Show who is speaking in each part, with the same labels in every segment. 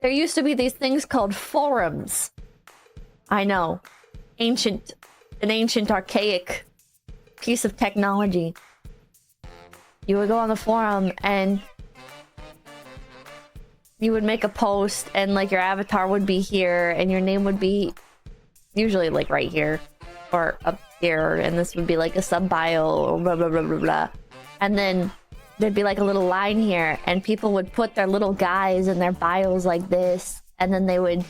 Speaker 1: there used to be these things called forums. I know. An ancient archaic piece of technology. You would go on the forum and you would make a post and like your avatar would be here and your name would be usually like right here or up here, and this would be like a sub bio or blah blah blah blah blah. And then there'd be like a little line here and people would put their little guys in their bios like this, and then they would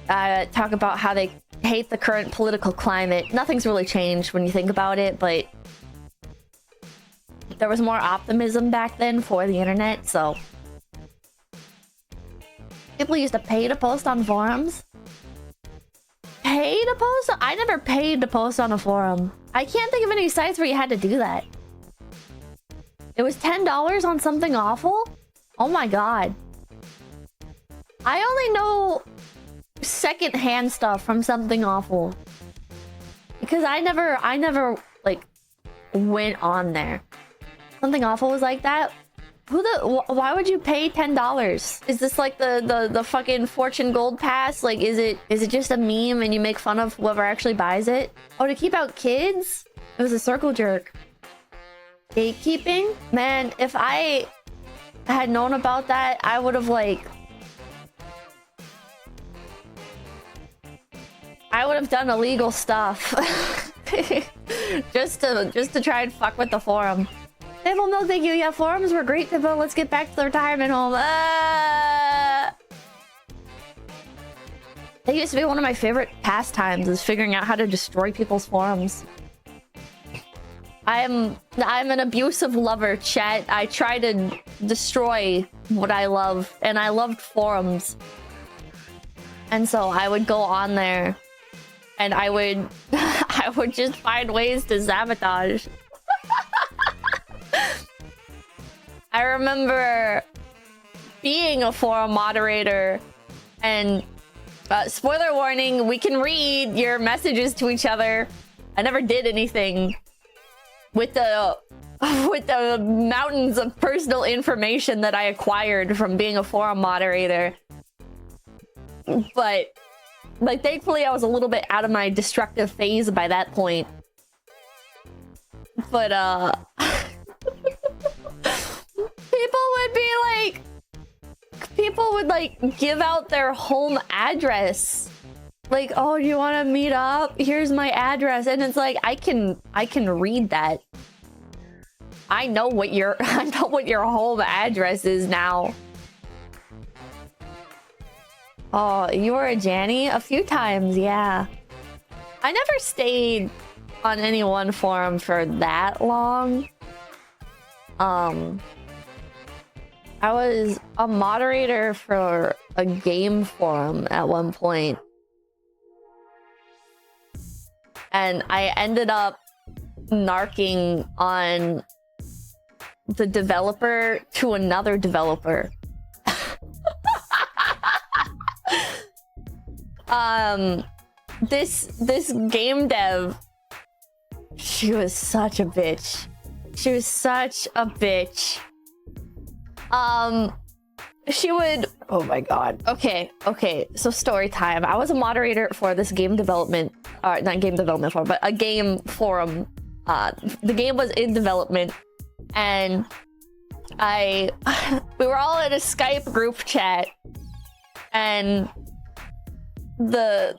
Speaker 1: talk about how they hate the current political climate. Nothing's really changed when you think about it, but there was more optimism back then for the internet, so people used to pay to post on forums. Pay to post? I never paid to post on a forum. I can't think of any sites where you had to do that. It was $10 on something awful? Oh my god. I only know secondhand stuff from something awful. Because I never like went on there. Something awful was like that. Why would you pay $10? Is this like the fucking Fortune Gold Pass? Like, is it just a meme and you make fun of whoever actually buys it? Oh, to keep out kids? It was a circle jerk. Gatekeeping? Man, if I had known about that, I would have like... I would have done illegal stuff. just to try and fuck with the forum. Table milk, thank you. Yeah, forums were great, Pippa. Let's get back to the retirement home. That used to be one of my favorite pastimes, is figuring out how to destroy people's forums. I'm an abusive lover, chat. I try to destroy what I love, and I loved forums. And so I would go on there, and I would just find ways to sabotage. I remember being a forum moderator, and spoiler warning, we can read your messages to each other. I never did anything with the mountains of personal information that I acquired from being a forum moderator. But like, thankfully I was a little bit out of my destructive phase by that point. But people would like give out their home address. Like, oh, do you want to meet up? Here's my address. And it's like, I can read that. I know what your home address is now. Oh, you were a Janny? A few times, yeah. I never stayed on any one forum for that long. I was a moderator for a game forum at one point. And I ended up narking on the developer to another developer. This game dev, she was such a bitch. She was such a bitch. She would... Oh my god. Okay. So story time. I was a moderator for this game development... not game development forum, but a game forum. The game was in development. And we were all in a Skype group chat. And the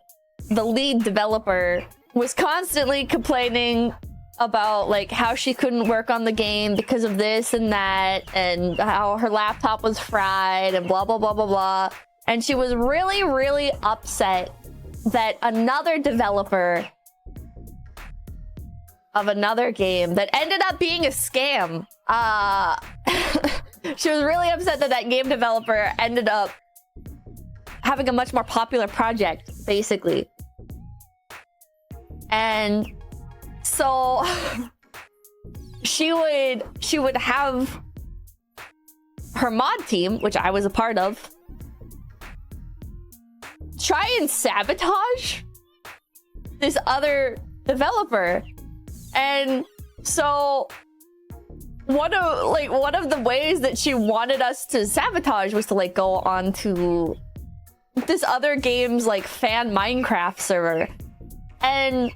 Speaker 1: lead developer was constantly complaining about like how she couldn't work on the game because of this and that, and how her laptop was fried and blah blah blah blah blah. And she was really, really upset that another developer of another game that ended up being a scam, she was really upset that that game developer ended up having a much more popular project, basically. And so she would have her mod team, which I was a part of, try and sabotage this other developer. And so one of the ways that she wanted us to sabotage was to like go on to this other game's like fan Minecraft server and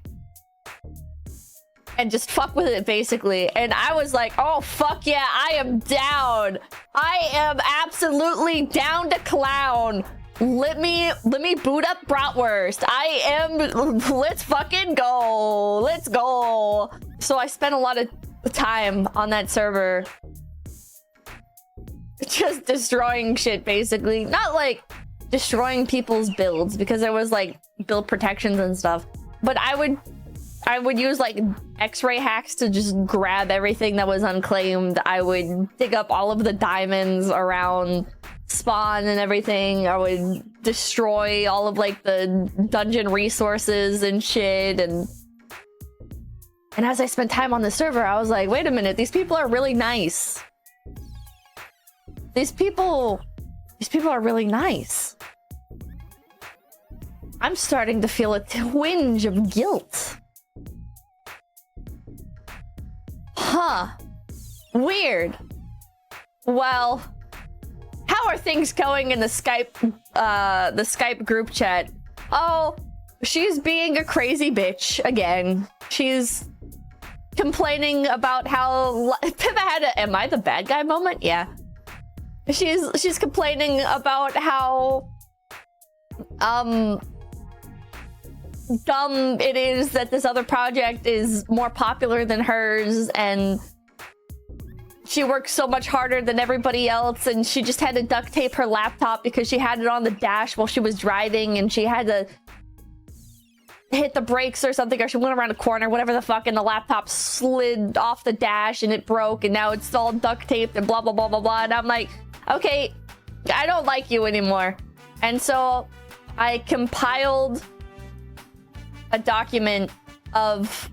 Speaker 1: just fuck with it basically. And I was like, oh fuck yeah, I am down. I am absolutely down to clown. Let me boot up Bratwurst. Let's fucking go. Let's go. So I spent a lot of time on that server just destroying shit basically. Not like destroying people's builds because there was like build protections and stuff, but I would use like X-ray hacks to just grab everything that was unclaimed. I would dig up all of the diamonds around spawn and everything. I would destroy all of like the dungeon resources and shit. And as I spent time on the server, I was like, wait a minute, these people are really nice. These people are really nice. I'm starting to feel a twinge of guilt. Huh. Weird. Well, how are things going in the Skype group chat? Oh, she's being a crazy bitch again. She's complaining about how Pippa had a "am I the bad guy" moment? Yeah. She's complaining about how dumb it is that this other project is more popular than hers, and she works so much harder than everybody else, and she just had to duct tape her laptop because she had it on the dash while she was driving, and she had to hit the brakes or something, or she went around a corner, whatever the fuck, and the laptop slid off the dash and it broke, and now it's all duct taped and blah blah blah blah blah. And I'm like, okay, I don't like you anymore. And so I compiled a document of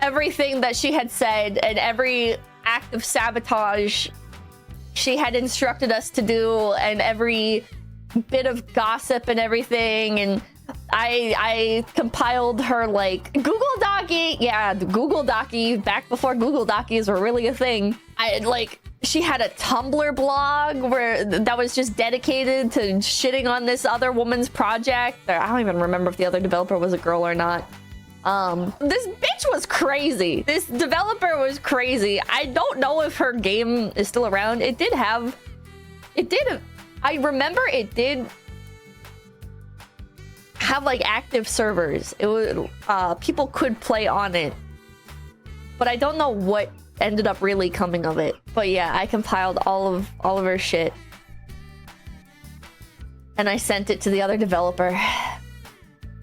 Speaker 1: everything that she had said and every act of sabotage she had instructed us to do and every bit of gossip and everything. And I compiled her like Google Docie. Yeah, the Google Docie back before Google Docies were really a thing. She had a Tumblr blog where that was just dedicated to shitting on this other woman's project. I don't even remember if the other developer was a girl or not. This bitch was crazy. This developer was crazy. I don't know if her game is still around. I remember it did have like active servers. It was people could play on it, but I don't know what ended up really coming of it. But yeah, I compiled all of her shit and I sent it to the other developer,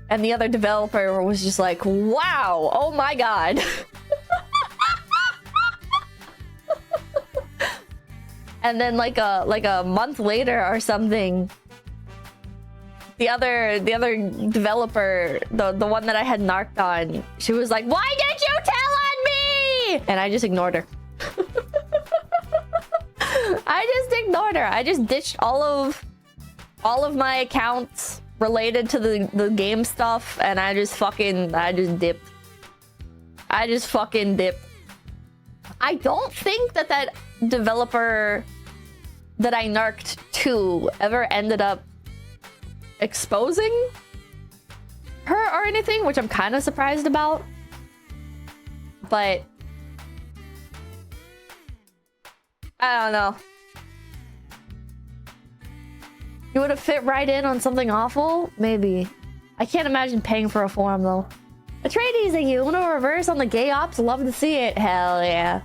Speaker 1: and the other developer was just like, wow, oh my god. And then like a month later or something, the other developer, the one that I had narked on, she was like, why did you tell on me? And I just ignored her. I just ignored her. I just ditched all of my accounts related to the game stuff, and I just dipped. I just fucking dipped. I don't think that developer that I narked to ever ended up exposing her or anything, which I'm kind of surprised about. But I don't know. You would have fit right in on something awful? Maybe. I can't imagine paying for a forum though. Atreides, a Uno reverse on the gay ops? Love to see it. Hell yeah.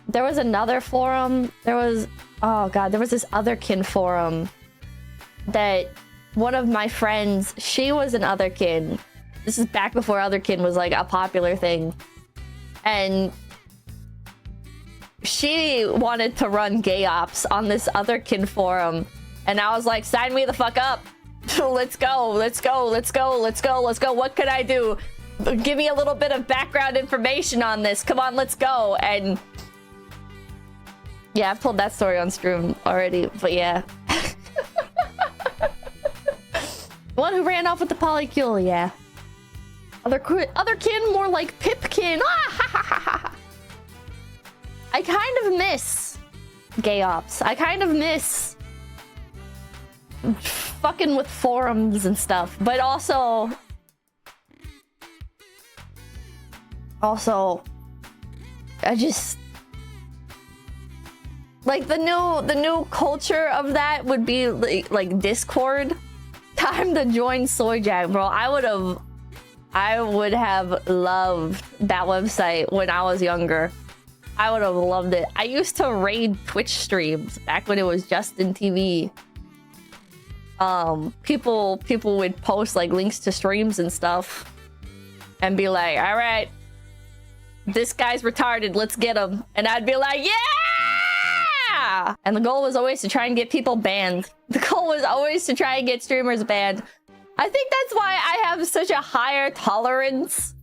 Speaker 1: There was another forum. There was this Otherkin forum that one of my friends, she was an Otherkin. This is back before Otherkin was like a popular thing. And she wanted to run gay ops on this Otherkin forum. And I was like, sign me the fuck up. Let's go. What could I do? Give me a little bit of background information on this. Come on, let's go. And yeah, I've told that story on stream already, but yeah. The one who ran off with the polycule, yeah. Otherkin, more like Pipkin. Ah, ha, ha, ha. I kind of miss gay ops. I kind of miss fucking with forums and stuff, but also I just like the new culture of that would be like Discord. Time to join Soy Jack, bro. I would have loved that website when I was younger. I would have loved it. I used to raid Twitch streams back when it was Justin TV. People would post like links to streams and stuff and be like, all right, this guy's retarded, let's get him. And I'd be like, yeah! And the goal was always to try and get people banned. The goal was always to try and get streamers banned. I think that's why I have such a higher tolerance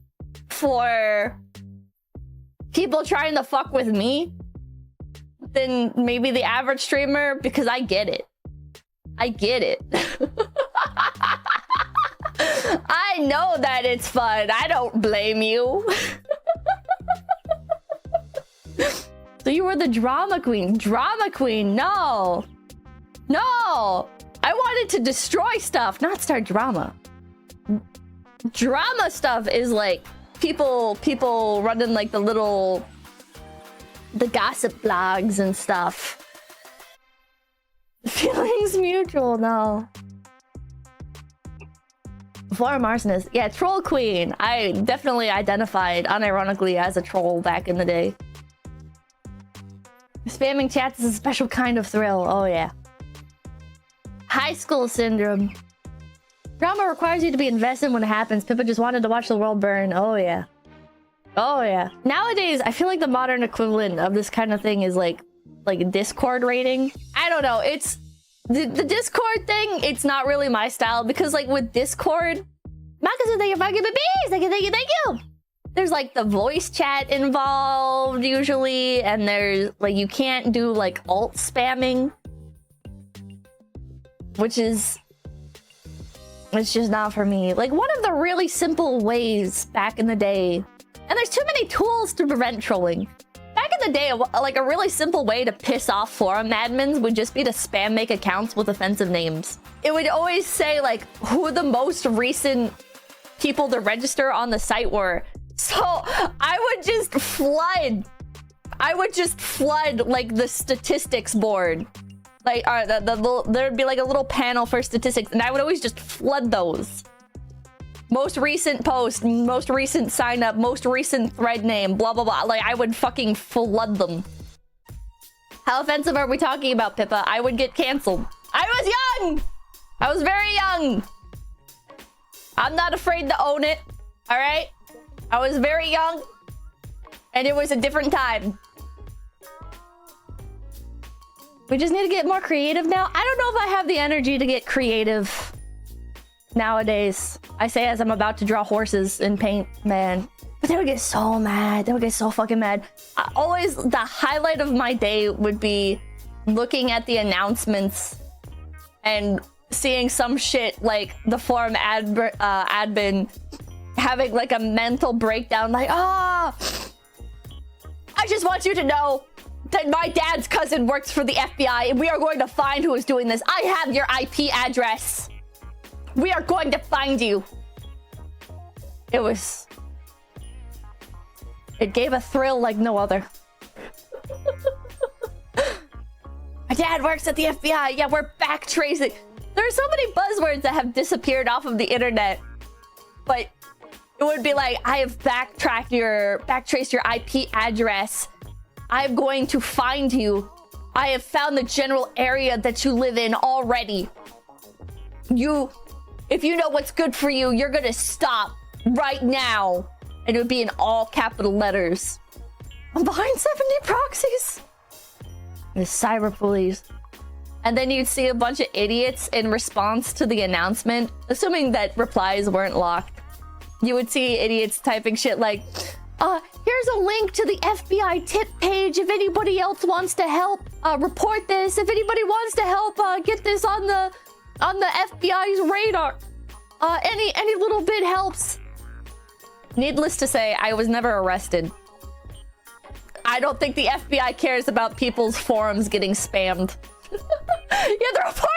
Speaker 1: for people trying to fuck with me than maybe the average streamer, because I get it. I get it. I know that it's fun. I don't blame you. So you were the drama queen. Drama queen, no. No. I wanted to destroy stuff, not start drama. Drama stuff is like people running like the gossip blogs and stuff. Feelings mutual, no. Forum arsonist. Yeah, troll queen. I definitely identified unironically as a troll back in the day. Spamming chats is a special kind of thrill. Oh yeah. High school syndrome. Drama requires you to be invested when it happens. Pippa just wanted to watch the world burn. Oh yeah. Oh yeah. Nowadays, I feel like the modern equivalent of this kind of thing is like Discord rating. I don't know. It's the Discord thing. It's not really my style, because like with Discord, Makasu, thank you, fucking babies. Thank you. There's like the voice chat involved usually, and there's like you can't do like alt spamming, which is it's just not for me. Like one of the really simple ways back in the day, and there's too many tools to prevent trolling. Back in the day, like a really simple way to piss off forum admins would just be to spam make accounts with offensive names. It would always say like who the most recent people to register on the site were. So I would just flood like the statistics board. Like there'd be like a little panel for statistics, and I would always just flood those. Most recent post, most recent sign up, most recent thread name, blah blah blah. Like I would fucking flood them. How offensive are we talking about, Pippa? I would get canceled. I was young! I was very young. I'm not afraid to own it. Alright? I was very young, and it was a different time. We just need to get more creative now. I don't know if I have the energy to get creative nowadays. I say as I'm about to draw horses in paint, man. But they would get so mad. They would get so fucking mad. Always the highlight of my day would be looking at the announcements and seeing some shit like the forum admin having like a mental breakdown, like, I just want you to know that my dad's cousin works for the FBI, and we are going to find who is doing this. I have your IP address. We are going to find you. It gave a thrill like no other. My dad works at the FBI. Yeah, we're back tracing. There are so many buzzwords that have disappeared off of the internet, but it would be like, I have backtraced your IP address. I'm going to find you. I have found the general area that you live in already. If you know what's good for you, you're gonna stop right now. And it would be in all capital letters. I'm behind 70 proxies. The cyber police. And then you'd see a bunch of idiots in response to the announcement, assuming that replies weren't locked. You would see idiots typing shit like, here's a link to the FBI tip page if anybody else wants to help report this. If anybody wants to help get this on the FBI's radar. Any little bit helps. Needless to say, I was never arrested. I don't think the FBI cares about people's forums getting spammed. Yeah, the report